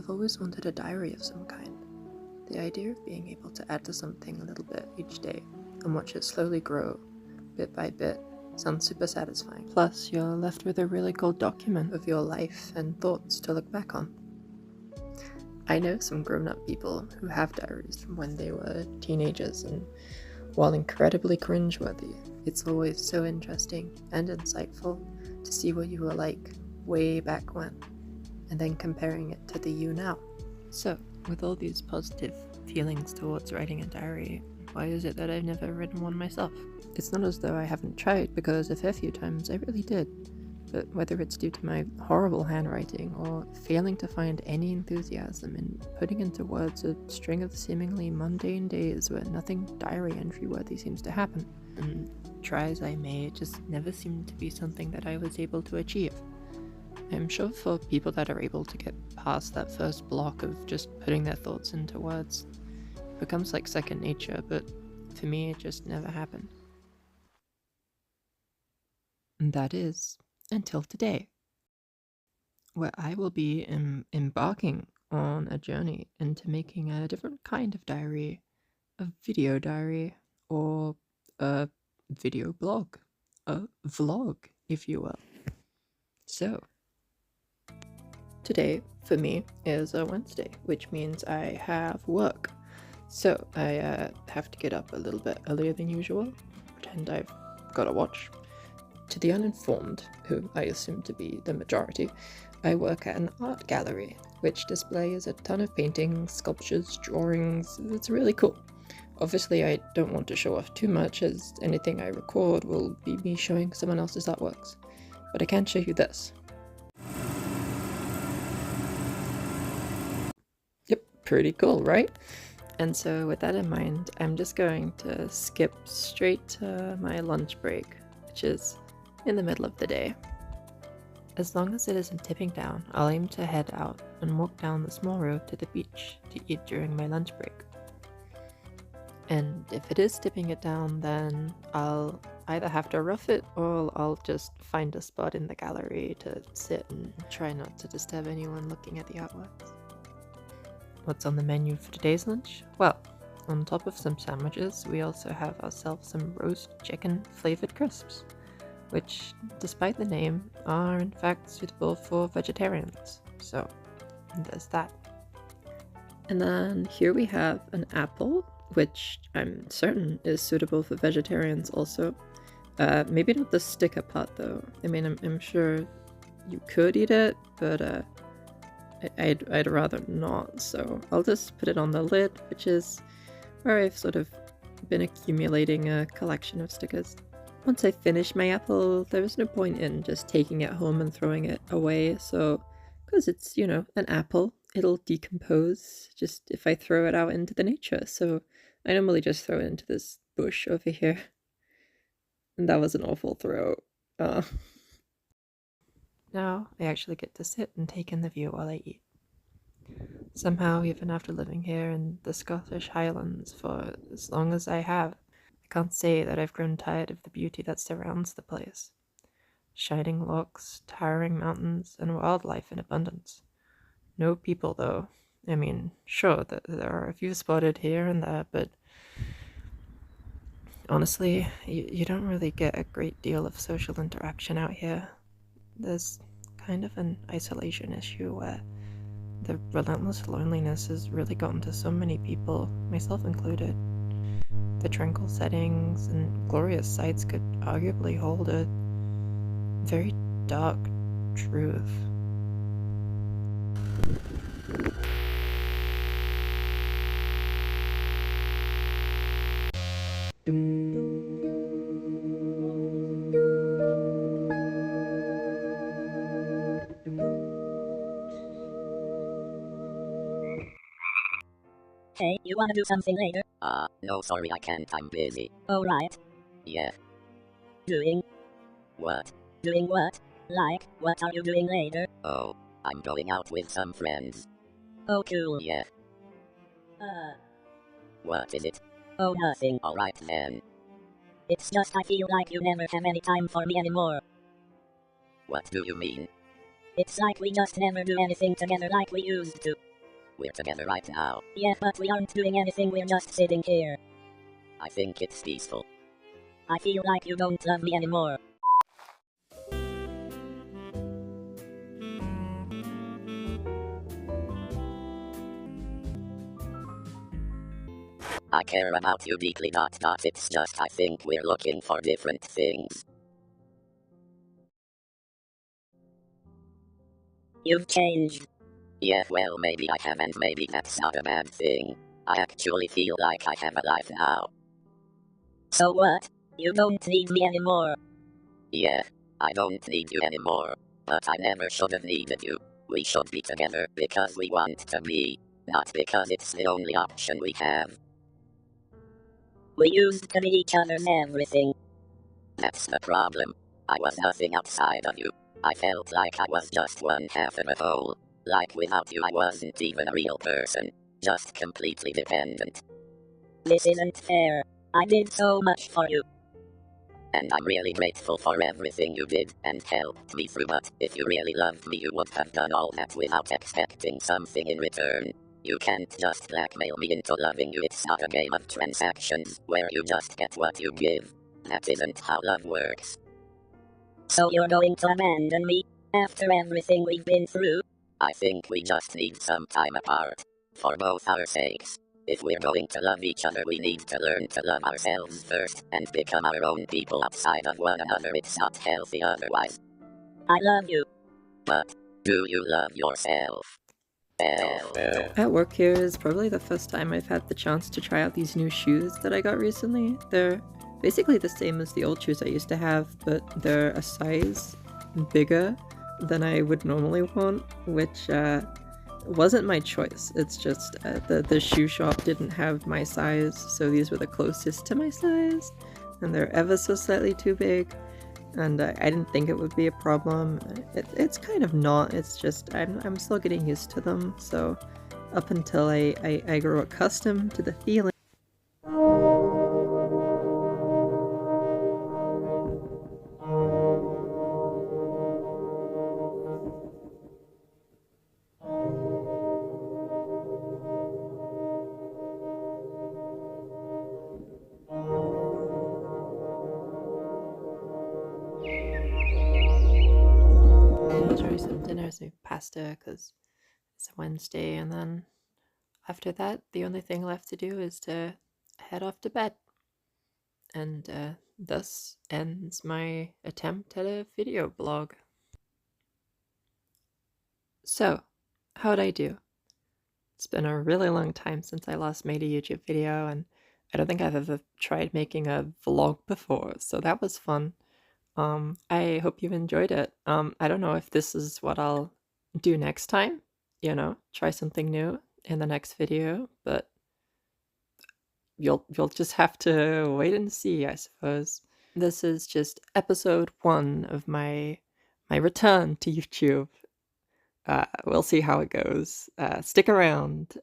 I've always wanted a diary of some kind. The idea of being able to add to something a little bit each day and watch it slowly grow, bit by bit, sounds super satisfying. Plus, you're left with a really cool document of your life and thoughts to look back on. I know some grown-up people who have diaries from when they were teenagers, and while incredibly cringeworthy, it's always so interesting and insightful to see what you were like way back when, and then comparing it to the you now. So, with all these positive feelings towards writing a diary, why is it that I've never written one myself? It's not as though I haven't tried, because a fair few times I really did. But whether it's due to my horrible handwriting or failing to find any enthusiasm in putting into words a string of seemingly mundane days where nothing diary entry worthy seems to happen, and try as I may, it just never seemed to be something that I was able to achieve. I'm sure for people that are able to get past that first block of just putting their thoughts into words, it becomes like second nature, but for me it just never happened. And that is until today, where I will be embarking on a journey into making a different kind of diary, a video diary, or a video blog, a vlog, if you will. So, today, for me, is a Wednesday, which means I have work. So, I have to get up a little bit earlier than usual, pretend I've got a watch. To the uninformed, who I assume to be the majority, I work at an art gallery, which displays a ton of paintings, sculptures, drawings. It's really cool. Obviously, I don't want to show off too much, as anything I record will be me showing someone else's artworks. But I can show you this. Yep, pretty cool, right? And so with that in mind, I'm just going to skip straight to my lunch break, which is in the middle of the day. As long as it isn't tipping down, I'll aim to head out and walk down the small road to the beach to eat during my lunch break. And if it is tipping it down, then I'll either have to rough it or I'll just find a spot in the gallery to sit and try not to disturb anyone looking at the artworks. What's on the menu for today's lunch? Well, on top of some sandwiches, we also have ourselves some roast chicken flavored crisps, which, despite the name, are in fact suitable for vegetarians. So, there's that. And then here we have an apple, which I'm certain is suitable for vegetarians also. Maybe not the sticker part though. I mean, I'm sure you could eat it, but I'd rather not, so I'll just put it on the lid, which is where I've sort of been accumulating a collection of stickers. Once I finish my apple, there is no point in just taking it home and throwing it away, so because it's, you know, an apple, it'll decompose just if I throw it out into the nature, so I normally just throw it into this bush over here. And that was an awful throw. Now I actually get to sit and take in the view while I eat. Somehow, even after living here in the Scottish Highlands for as long as I have, I can't say that I've grown tired of the beauty that surrounds the place. Shining lochs, towering mountains, and wildlife in abundance. No people though. I mean, sure, there are a few spotted here and there, but honestly, you don't really get a great deal of social interaction out here. There's kind of an isolation issue where the relentless loneliness has really gotten to so many people, myself included. The tranquil settings and glorious sights could arguably hold a very dark truth. Hey, you wanna do something later? No sorry I can't, I'm busy. Oh right. Yeah. Doing? What? Doing what? Like, what are you doing later? Oh, I'm going out with some friends. Oh cool. Yeah. What is it? Oh nothing. Alright then. It's just I feel like you never have any time for me anymore. What do you mean? It's like we just never do anything together like we used to. We're together right now. Yeah, but we aren't doing anything, we're just sitting here. I think it's peaceful. I feel like you don't love me anymore. I care about you deeply. It's just I think we're looking for different things. You've changed. Yeah, well, maybe I have, and maybe that's not a bad thing. I actually feel like I have a life now. So what? You don't need me anymore. Yeah, I don't need you anymore. But I never should have needed you. We should be together because we want to be, not because it's the only option we have. We used to be each other's everything. That's the problem. I was nothing outside of you. I felt like I was just one half of a whole. Like without you I wasn't even a real person. Just completely dependent. This isn't fair. I did so much for you. And I'm really grateful for everything you did and helped me through, but if you really loved me you would have done all that without expecting something in return. You can't just blackmail me into loving you. It's not a game of transactions where you just get what you give. That isn't how love works. So you're going to abandon me after everything we've been through? I think we just need some time apart. For both our sakes. If we're going to love each other we need to learn to love ourselves first and become our own people outside of one another. It's not healthy otherwise. I love you. But do you love yourself? At work here is probably the first time I've had the chance to try out these new shoes that I got recently. They're basically the same as the old shoes I used to have, but they're a size bigger than I would normally want, which wasn't my choice. It's just the shoe shop didn't have my size, so these were the closest to my size, and they're ever so slightly too big, and I didn't think it would be a problem. It's kind of not, it's just I'm still getting used to them, so up until I grow accustomed to the feeling. Enjoy some dinner, some pasta, because it's a Wednesday, and then after that, the only thing left to do is to head off to bed. And thus ends my attempt at a video blog. So, how'd I do? It's been a really long time since I last made a YouTube video, and I don't think I've ever tried making a vlog before, so that was fun. I hope you've enjoyed it. I don't know if this is what I'll do next time, try something new in the next video, but you'll just have to wait and see, I suppose. This is just episode 1 of my return to YouTube. We'll see how it goes. Stick around.